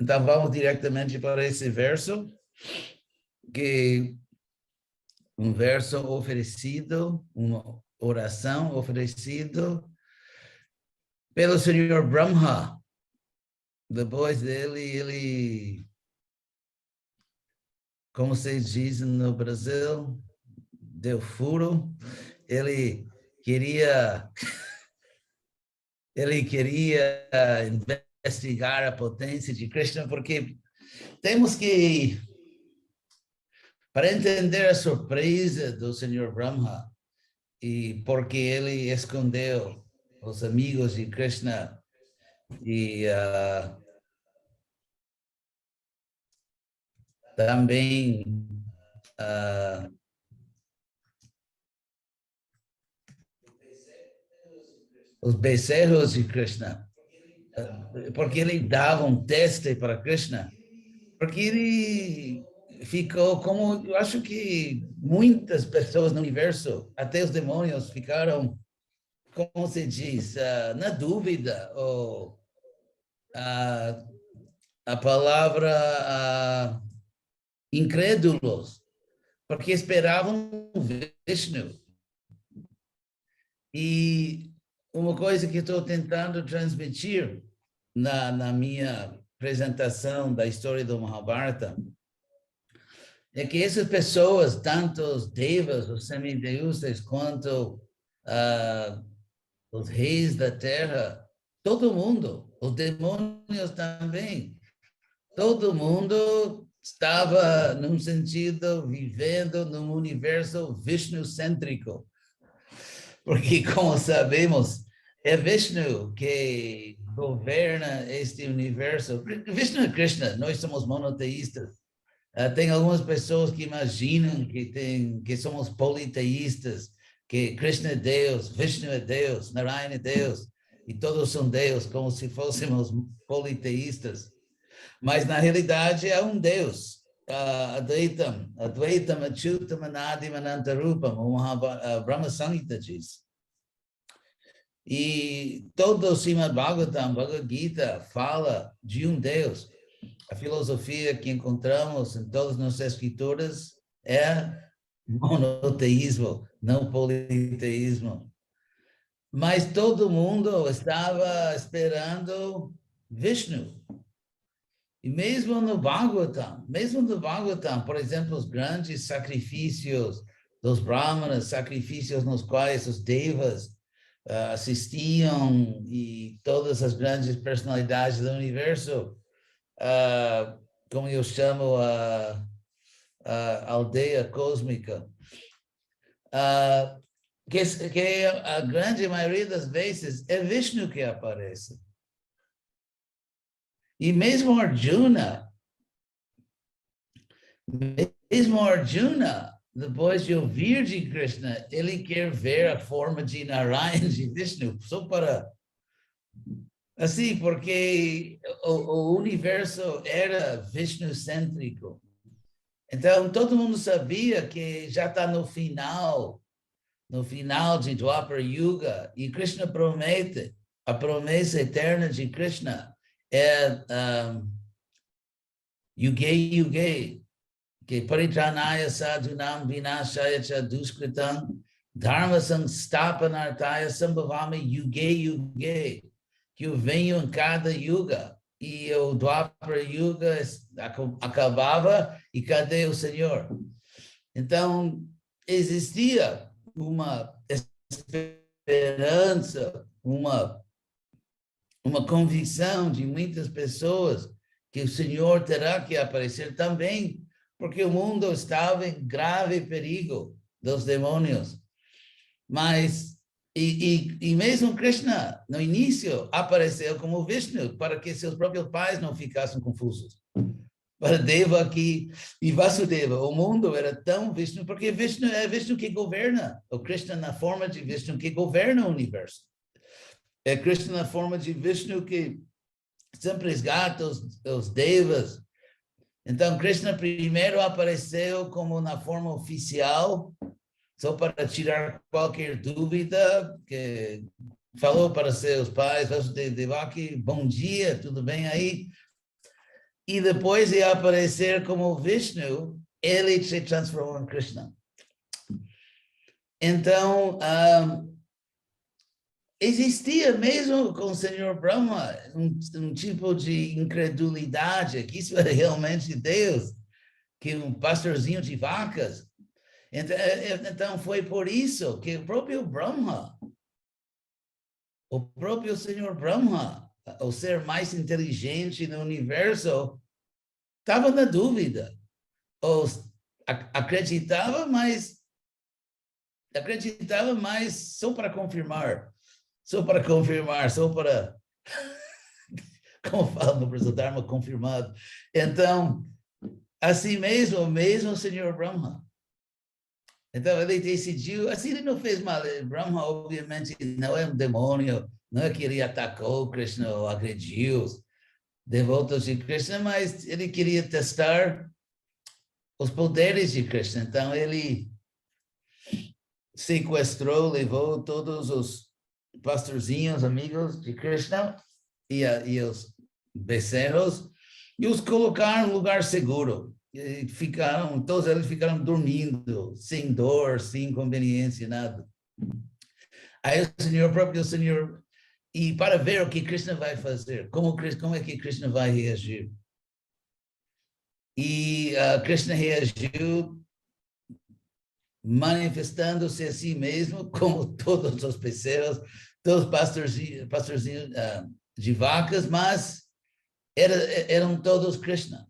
Então, vamos diretamente para esse verso, que um verso oferecido, uma oração oferecido pelo Senhor Brahma. Depois dele, ele, como se diz no Brasil, deu furo. Ele queria investigar a potência de Krishna, porque temos que, para entender a surpresa do Senhor Brahma, e porque ele escondeu os amigos de Krishna e também os bezerros de Krishna, porque ele dava um teste para Krishna, porque ele ficou como, eu acho que muitas pessoas no universo, até os demônios, ficaram, como se diz, na dúvida, ou a palavra incrédulos, porque esperavam Vishnu. E uma coisa que estou tentando transmitir na minha apresentação da história do Mahabharata é que essas pessoas, tanto os devas, os semideuses, quanto os reis da terra, todo mundo, os demônios também, todo mundo estava, num sentido, vivendo num universo Vishnu-cêntrico. Porque, como sabemos, é Vishnu que governa este universo. Vishnu e Krishna, nós somos monoteístas. Tem algumas pessoas que imaginam que somos politeístas, que Krishna é Deus, Vishnu é Deus, Narayana é Deus, e todos são Deus, como se fôssemos politeístas. Mas, na realidade, é um Deus. Advaitam, Achyutam, Anadim, Anantarupam, o Brahma Samhita diz. E todo o Srimad Bhagavatam, Bhagavad Gita, fala de um Deus. A filosofia que encontramos em todas as nossas escrituras é monoteísmo, não politeísmo. Mas todo mundo estava esperando Vishnu. E mesmo no Bhagavatam, por exemplo, os grandes sacrifícios dos Brahmanas, sacrifícios nos quais os devas assistiam e todas as grandes personalidades do universo, como eu chamo a aldeia cósmica, que a grande maioria das vezes é Vishnu que aparece. E mesmo Arjuna, depois de ouvir de Krishna, ele quer ver a forma de Narayana, de Vishnu, só para... Assim, porque o universo era Vishnu-cêntrico. Então, todo mundo sabia que já está no final de Dwapara Yuga, e Krishna promete, a promessa eterna de Krishna é Yuge Yuge, que Paritranaya Sadhunam Vinashaya Cha Duskritam Dharma Sanstapanartaya Sambhavami Yuge Yuge, que eu venho em cada yuga, e o Dwapara Yuga acabava, e cadê o Senhor? Então, existia uma esperança, uma convicção de muitas pessoas que o Senhor terá que aparecer também, porque o mundo estava em grave perigo dos demônios. Mas, e mesmo Krishna, no início, apareceu como Vishnu, para que seus próprios pais não ficassem confusos. Para Devaki e Vasudeva, o mundo era tão Vishnu, porque Vishnu é Vishnu que governa, o Krishna na forma de Vishnu que governa o universo. É Krishna na forma de Vishnu que sempre resgata os devas. Então, Krishna primeiro apareceu como na forma oficial, só para tirar qualquer dúvida, que falou para seus pais, Devaki, bom dia, tudo bem aí? e depois de aparecer como Vishnu, ele se transformou em Krishna. Então, existia mesmo com o Senhor Brahma um tipo de incredulidade, que isso era realmente Deus, que um pastorzinho de vacas. Então foi por isso que o próprio Brahma, o próprio Senhor Brahma, o ser mais inteligente no universo, estava na dúvida. Ou acreditava, mas só para confirmar. Só para confirmar, só para, como fala no Brasil, Dharma confirmado. Então, assim mesmo o Senhor Brahma. Então, ele decidiu, assim ele não fez mal. Brahma, obviamente, não é um demônio, não é que ele atacou Krishna ou agrediu os devotos de Krishna, mas ele queria testar os poderes de Krishna. Então, ele sequestrou, levou todos os pastorzinhos, amigos de Krishna e os becerros, e os colocaram em um lugar seguro. E todos eles ficaram dormindo, sem dor, sem inconveniência, nada. Aí o próprio Senhor, e para ver o que Krishna vai fazer, como é que Krishna vai reagir. E Krishna reagiu manifestando-se a si mesmo, como todos os becerros, todos os pastorzinhos de vacas, mas eram todos Krishna.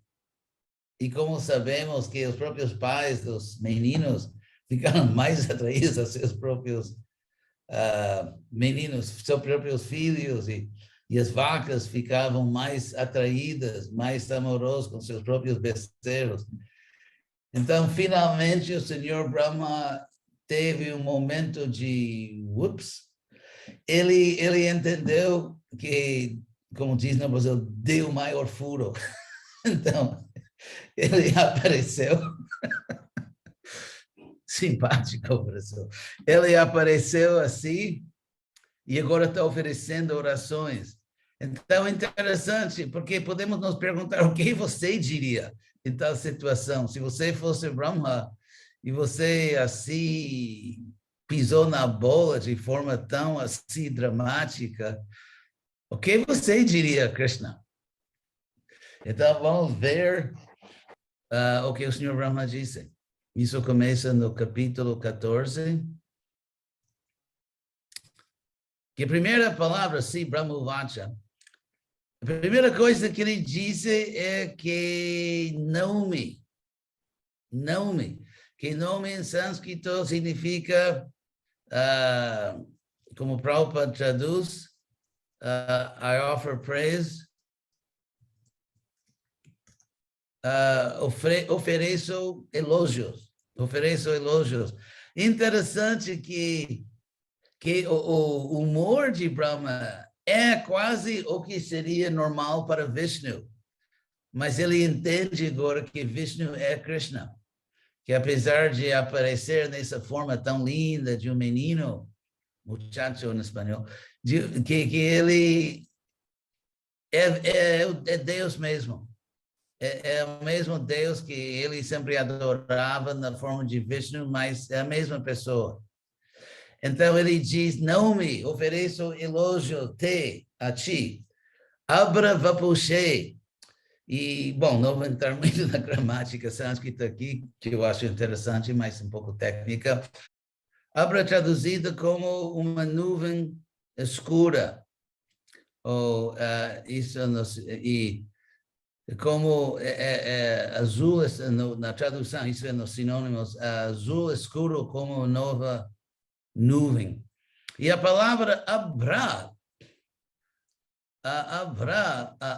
E como sabemos que os próprios pais dos meninos ficaram mais atraídos a seus próprios meninos, seus próprios filhos, e as vacas ficavam mais atraídas, mais amorosas com seus próprios becerros. Então, finalmente, o Senhor Brahma teve um momento de whoops. Ele entendeu que, como diz no Brasil, deu maior furo. Então, ele apareceu. Simpático, professor. Ele apareceu assim e agora está oferecendo orações. Então, é interessante, porque podemos nos perguntar o que você diria em tal situação. Se você fosse Brahma e você assim pisou na bola de forma tão assim dramática, o que você diria, Krishna? Então, vamos ver o que o Senhor Brahma disse. Isso começa no capítulo 14. Que a primeira palavra, sim, Brahmavacha, a primeira coisa que ele disse é que nome, que nome em sânscrito significa, como Prabhupada traduz, I offer praise, ofereço elogios. Interessante que o humor de Brahma é quase o que seria normal para Vishnu, mas ele entende agora que Vishnu é Krishna, que apesar de aparecer nessa forma tão linda de um menino, muchacho em espanhol, que ele é Deus mesmo. É o mesmo Deus que ele sempre adorava na forma de Vishnu, mas é a mesma pessoa. Então ele diz, não me ofereço elogio a ti, abra vapuche. E, bom, não vou entrar muito na gramática sânscrita aqui, que eu acho interessante, mas um pouco técnica. Abra traduzida como uma nuvem escura, ou isso, e como azul, na tradução, isso é nos sinônimos, azul escuro como nova nuvem. E a palavra abra,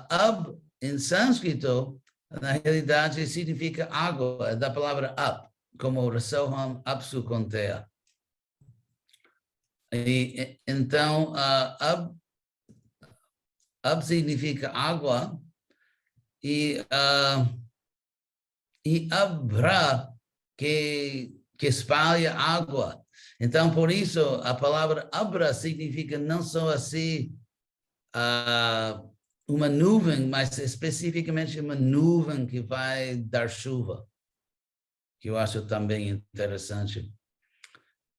ab em sânscrito, na realidade significa água, da palavra up, como Rasoham apsu contea. E então, ab significa água, e abra, que espalha água. Então, por isso, a palavra abra significa não só assim uma nuvem, mas especificamente uma nuvem que vai dar chuva, que eu acho também interessante.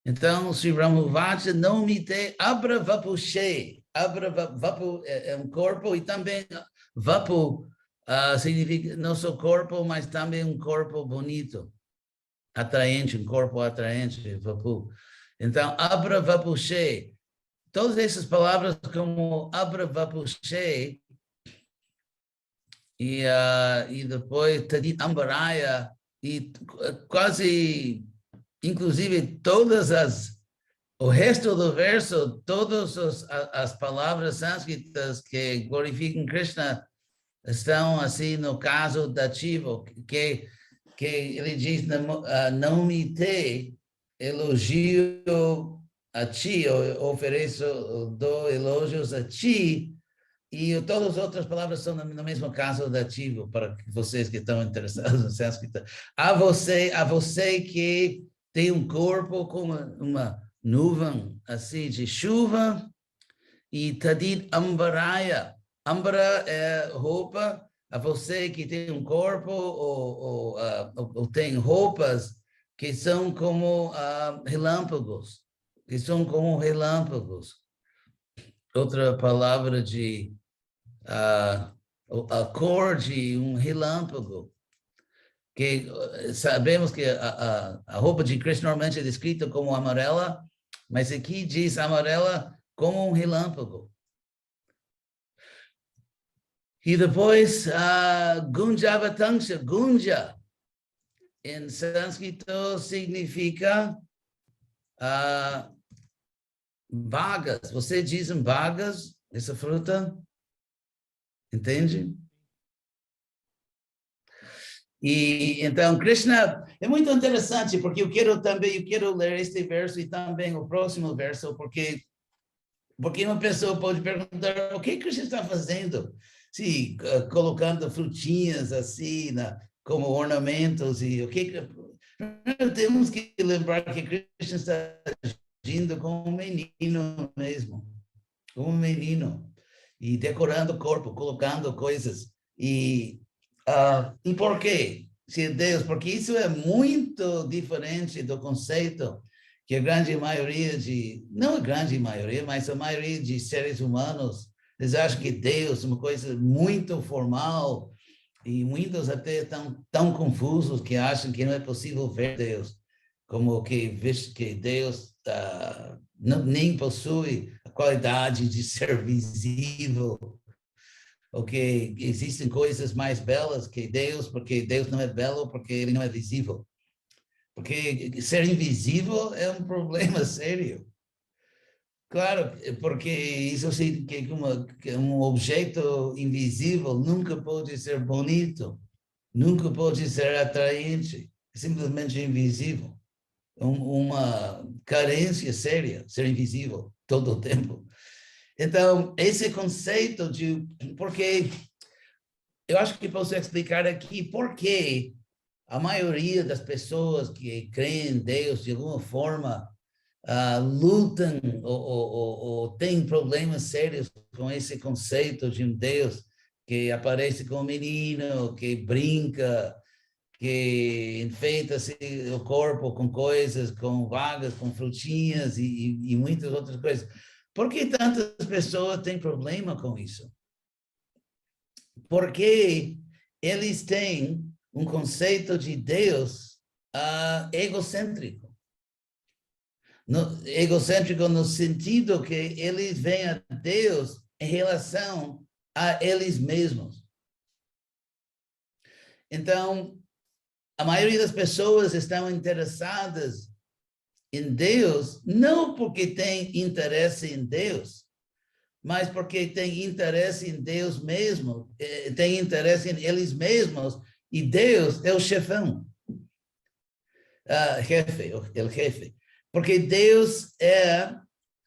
Então, Sri Brahmavacha não me te abra vapushe. Abra vapu é um corpo e também vapu significa não só corpo, mas também um corpo bonito, atraente, um corpo atraente, vapu. Então, abra vapushe. Todas essas palavras como abra vapushe e depois Tadit Ambaraya e quase, inclusive o resto do verso, todas as palavras sânscritas que glorificam Krishna estão assim no caso dativo, que ele diz, não me te elogio a ti, eu ofereço, dou elogios a ti, e todas as outras palavras são no mesmo caso dativo, para vocês que estão interessados no sânscrito. A você que tem um corpo como uma nuvem assim de chuva, e Tadit Ambaraya. Ambara é roupa, a você que tem um corpo ou tem roupas que são como relâmpagos, que são como relâmpagos. Outra palavra de a cor de um relâmpago, que sabemos que a roupa de Krishna normalmente é descrita como amarela, mas aqui diz amarela como um relâmpago. E depois, Gunjavatangsha, Gunja, em sânscrito significa vagas. Você diz vagas, essa fruta? Entende? E então Krishna é muito interessante porque eu quero ler este verso e também o próximo verso porque uma pessoa pode perguntar o que Krishna está fazendo, se colocando frutinhas assim como ornamentos e o que temos que lembrar que Krishna está agindo como um menino mesmo, como um menino e decorando o corpo, colocando coisas e por quê? Se Deus, porque isso é muito diferente do conceito que a grande maioria não a grande maioria, mas a maioria de seres humanos, eles acham que Deus é uma coisa muito formal e muitos até tão confusos que acham que não é possível ver Deus, como que Deus nem possui a qualidade de ser visível, ou que existem coisas mais belas que Deus, porque Deus não é belo, porque ele não é visível. Porque ser invisível é um problema sério. Claro, porque isso significa que um objeto invisível nunca pode ser bonito, nunca pode ser atraente, é simplesmente invisível. Uma carência séria, ser invisível todo o tempo. Então, esse conceito de... Porque eu acho que posso explicar aqui por que a maioria das pessoas que creem em Deus, de alguma forma, lutam ou têm problemas sérios com esse conceito de um Deus que aparece como menino, que brinca, que enfeita-se o corpo com coisas, com vagas, com frutinhas e muitas outras coisas. Por que tantas pessoas têm problema com isso? Porque eles têm um conceito de Deus egocêntrico. Egocêntrico no sentido que eles veem a Deus em relação a eles mesmos. Então, a maioria das pessoas estão interessadas em Deus, não porque tem interesse em Deus, mas porque tem interesse em Deus mesmo, tem interesse em eles mesmos, e Deus é o chefão, jefe, o jefe. Porque Deus é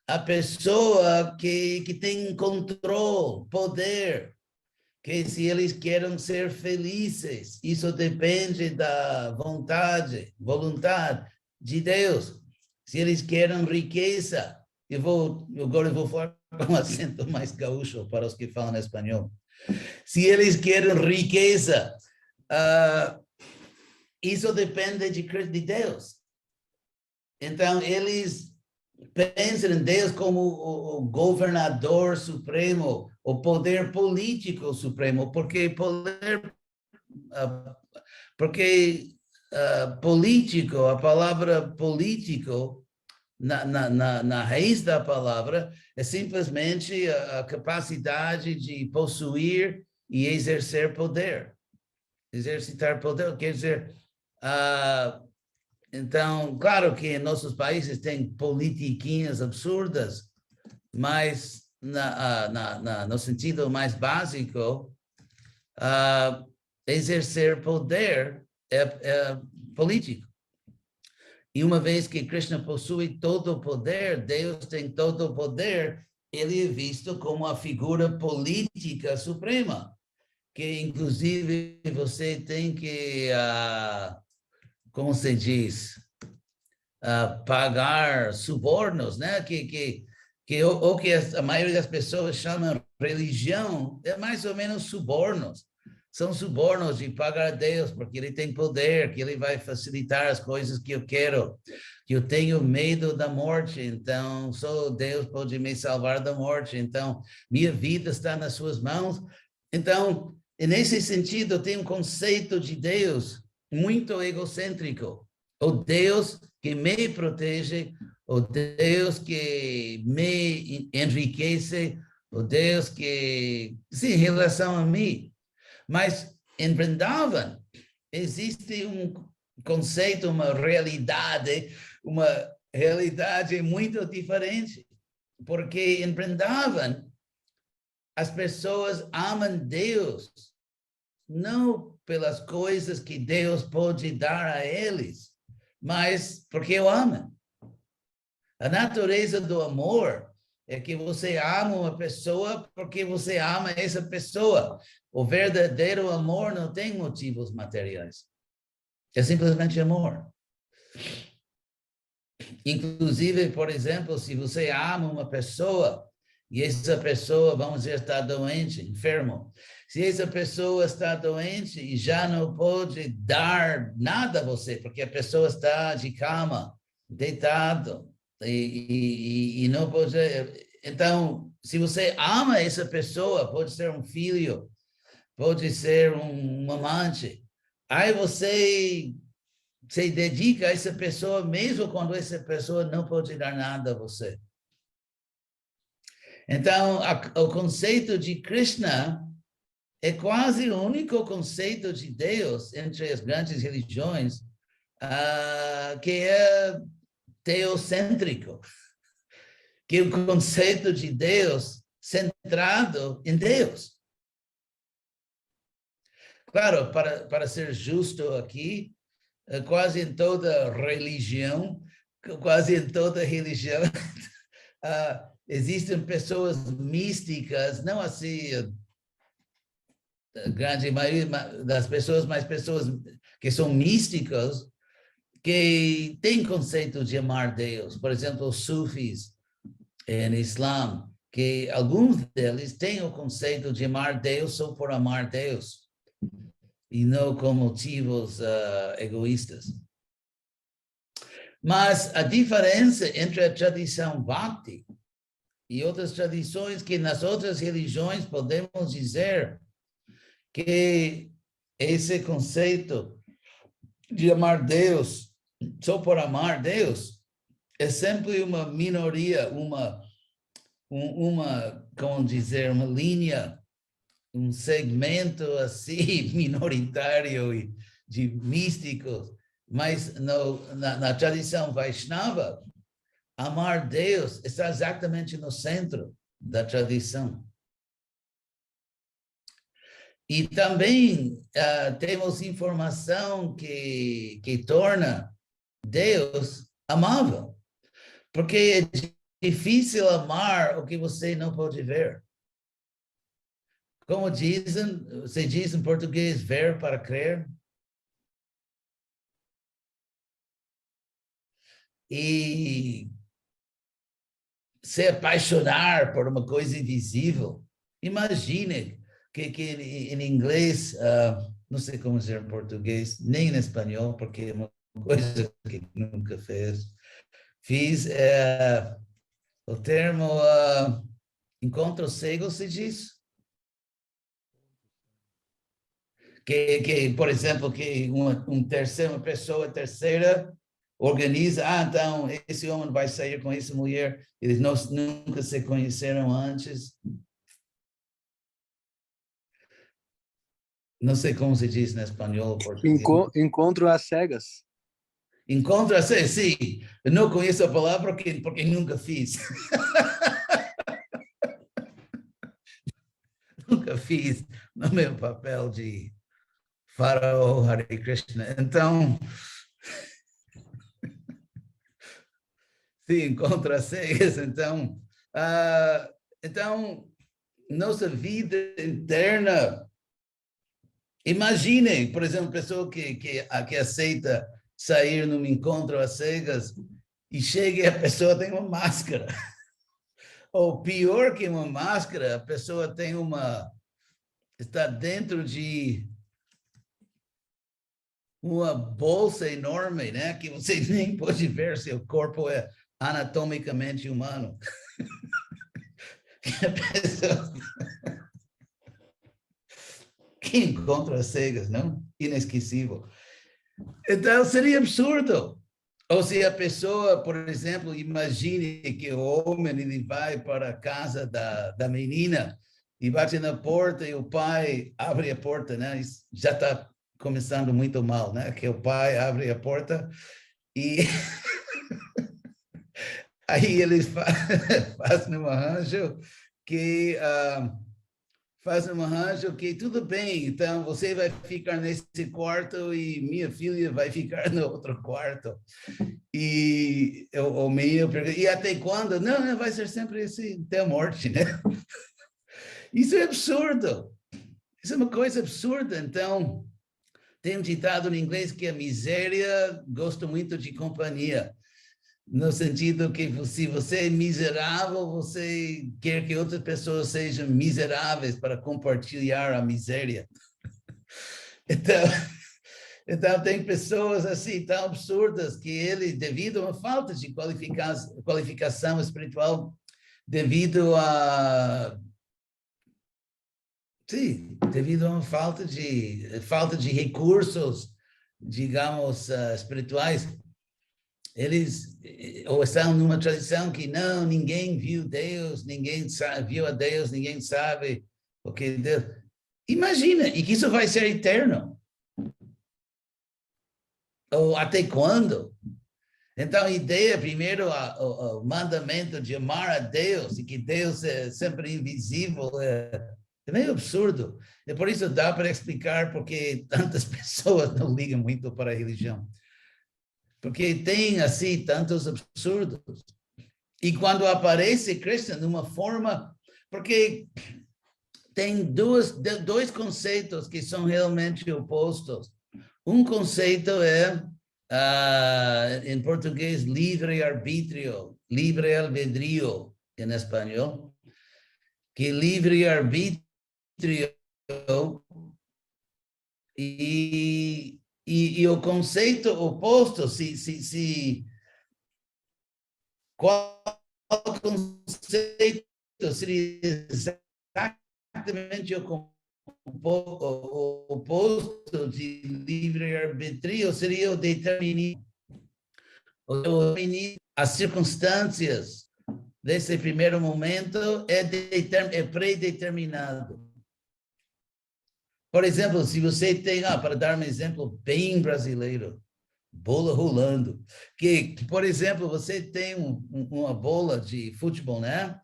a pessoa que tem controle, poder, que se eles querem ser felizes, isso depende da vontade de Deus. Se eles querem riqueza, agora eu vou falar com um acento mais gaúcho para os que falam espanhol. Se eles querem riqueza, isso depende de Deus. Então, eles pensam em Deus como o governador supremo, o poder político supremo, porque político, a palavra político, na raiz da palavra, é simplesmente a capacidade de possuir e exercer poder. Exercitar poder, quer dizer, então, claro que em nossos países tem politiquinhas absurdas, mas no sentido mais básico, exercer poder é político. E uma vez que Krishna possui todo o poder, Deus tem todo o poder, ele é visto como a figura política suprema, que inclusive você tem que, como se diz, pagar subornos, né? Que o que a maioria das pessoas chamam religião é mais ou menos subornos. São subornos de pagar a Deus, porque ele tem poder, que ele vai facilitar as coisas que eu quero, que eu tenho medo da morte, então só Deus pode me salvar da morte, então minha vida está nas suas mãos. Então, nesse sentido, tem um conceito de Deus muito egocêntrico. O Deus que me protege, o Deus que me enriquece, o Deus que, sim, em relação a mim. Mas em Vrindavan existe um conceito, uma realidade muito diferente. Porque em Vrindavan as pessoas amam Deus, não pelas coisas que Deus pode dar a eles, mas porque o amam. A natureza do amor é que você ama uma pessoa porque você ama essa pessoa. O verdadeiro amor não tem motivos materiais. É simplesmente amor. Inclusive, por exemplo, se você ama uma pessoa e essa pessoa, vamos dizer, está doente, enfermo. Se essa pessoa está doente e já não pode dar nada a você, porque a pessoa está de cama, deitado, e não pode... Então, se você ama essa pessoa, pode ser um filho, pode ser um amante, aí você se dedica a essa pessoa, mesmo quando essa pessoa não pode dar nada a você. Então, o conceito de Krishna é quase o único conceito de Deus entre as grandes religiões que é teocêntrico, que é o conceito de Deus centrado em Deus. Claro, para ser justo aqui, quase em toda religião, existem pessoas místicas, não assim, a grande maioria das pessoas, mas pessoas que são místicas, que têm conceito de amar Deus. Por exemplo, os sufis em Islã, que alguns deles têm o conceito de amar Deus só por amar Deus, e não com motivos egoístas. Mas a diferença entre a tradição Bhakti e outras tradições, que nas outras religiões podemos dizer que esse conceito de amar Deus só por amar Deus é sempre uma minoria, como dizer, uma linha, um segmento assim minoritário de místicos, mas na tradição Vaishnava, amar Deus está exatamente no centro da tradição. E também temos informação que torna Deus amável, porque é difícil amar o que você não pode ver. Como você diz em português, ver para crer. E se apaixonar por uma coisa invisível. Imagine que em inglês, não sei como dizer em português, nem em espanhol, porque é uma coisa que nunca fiz, o termo encontro cego, se diz? Por exemplo, que uma pessoa terceira organiza, então, esse homem vai sair com essa mulher, eles nunca se conheceram antes. Não sei como se diz em espanhol ou português. Encontro às cegas. Encontra-se, sim. Eu não conheço a palavra porque nunca fiz. Nunca fiz no meu papel de faraó Hare Krishna. Então, sim, contra cegas. Então, nossa vida interna. Imaginem, por exemplo, pessoa que aceita sair num encontro às cegas e chega e a pessoa tem uma máscara. Ou pior que uma máscara, a pessoa está dentro de uma bolsa enorme, né? Que você nem pode ver se o corpo é anatomicamente humano. Que encontra cegas, não? Inesquecível. Então, seria absurdo. Ou se a pessoa, por exemplo, imagine que o homem ele vai para a casa da menina e bate na porta e o pai abre a porta, né? Isso já está começando muito mal, né? Que o pai abre a porta e aí eles fazem um arranjo que tudo bem, então você vai ficar nesse quarto e minha filha vai ficar no outro quarto. E o meio e até quando? Não, vai ser sempre assim, até a morte, né? Isso é absurdo. Isso é uma coisa absurda. Então, tem um ditado em inglês que a miséria gosta muito de companhia. No sentido que se você é miserável, você quer que outras pessoas sejam miseráveis para compartilhar a miséria. Então tem pessoas assim tão absurdas que ele, devido a uma falta de qualificação espiritual, devido a devido a uma falta de recursos, digamos, espirituais, eles ou estão numa tradição que não, ninguém viu Deus, ninguém viu a Deus, ninguém sabe o que Deus. Imagina, e que isso vai ser eterno. Ou até quando? Então, a ideia, primeiro, o mandamento de amar a Deus e que Deus é sempre invisível, é meio absurdo. E por isso dá para explicar porque tantas pessoas não ligam muito para a religião. Porque tem, assim, tantos absurdos. E quando aparece Krishna numa forma... Porque tem dois conceitos que são realmente opostos. Um conceito é, em português, livre-arbítrio, livre-albedrío, em espanhol, que livre-arbítrio e o conceito oposto, qual conceito seria exatamente o oposto de livre-arbítrio seria o determinismo. As circunstâncias desse primeiro momento é pré-determinado. Por exemplo, se você tem, para dar um exemplo bem brasileiro, bola rolando, que, por exemplo, você tem uma bola de futebol, né?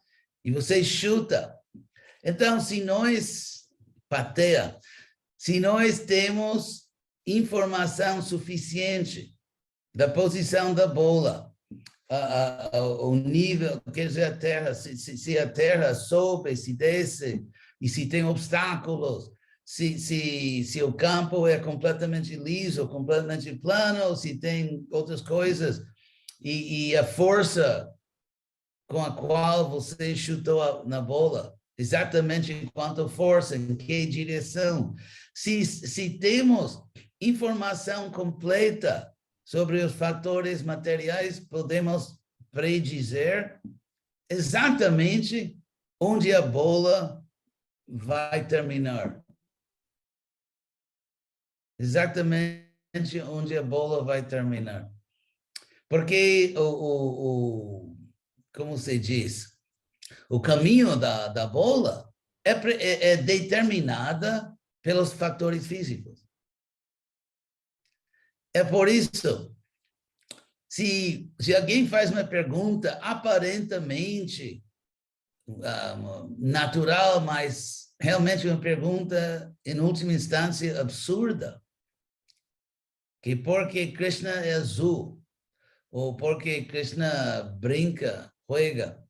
E você chuta. Então, se nós temos informação suficiente da posição da bola, o nível, quer dizer, a Terra, se a Terra sobe, se desce, e se tem obstáculos, se o campo é completamente liso, completamente plano, ou se tem outras coisas, e a força com a qual você chutou na bola, exatamente quanto força, em que direção. Se temos informação completa sobre os fatores materiais, podemos predizer exatamente onde a bola vai terminar. Exatamente onde a bola vai terminar. Porque como se diz, o caminho da bola é determinada pelos fatores físicos. É por isso, se alguém faz uma pergunta aparentemente natural, mas realmente uma pergunta, em última instância, absurda, que por que Krishna é azul? Ou por que Krishna brinca, juega?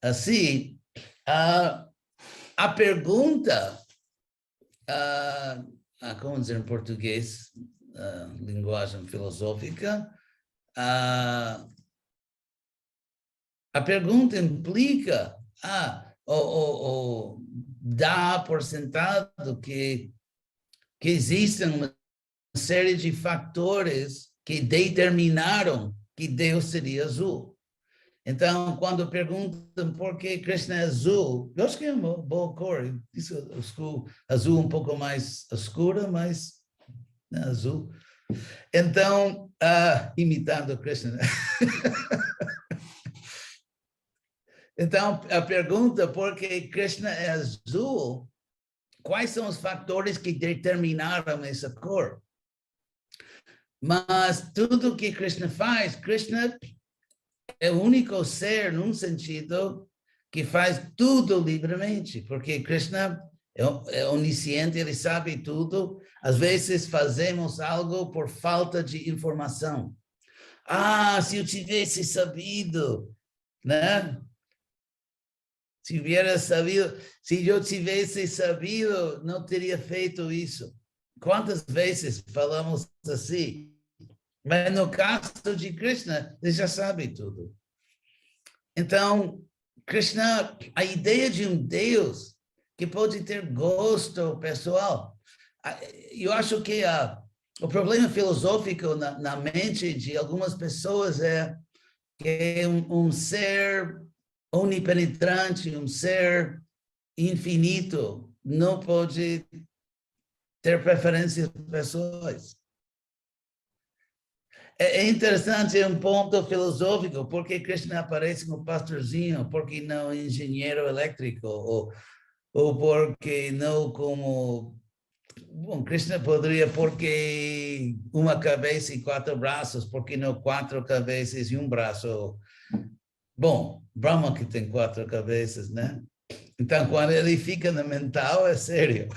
Assim, a pergunta, como dizer em português, linguagem filosófica, a pergunta implica, ou dá por sentado que existem uma série de fatores que determinaram que Deus seria azul. Então, quando perguntam por que Krishna é azul, eu acho que é uma boa cor. Isso, azul um pouco mais escura, mas azul. Então, imitando Krishna. Então, a pergunta por que Krishna é azul, quais são os fatores que determinaram essa cor? Mas tudo que Krishna faz, Krishna é o único ser, num sentido, que faz tudo livremente, porque Krishna é onisciente, ele sabe tudo. Às vezes fazemos algo por falta de informação. Se eu tivesse sabido, né? Se eu tivesse sabido, não teria feito isso. Quantas vezes falamos assim? Mas no caso de Krishna, ele já sabe tudo. Então, Krishna, a ideia de um Deus que pode ter gosto pessoal, eu acho que o problema filosófico na mente de algumas pessoas é que um ser onipenetrante, um ser infinito, não pode ter preferências pessoais. É interessante, é um ponto filosófico, por que Krishna aparece como pastorzinho, por que não engenheiro elétrico, ou por que não como... Bom, Krishna poderia, porque uma cabeça e 4 braços, por que não 4 cabeças e um braço? Bom, Brahma que tem 4 cabeças, né? Então, quando ele fica no mental, é sério.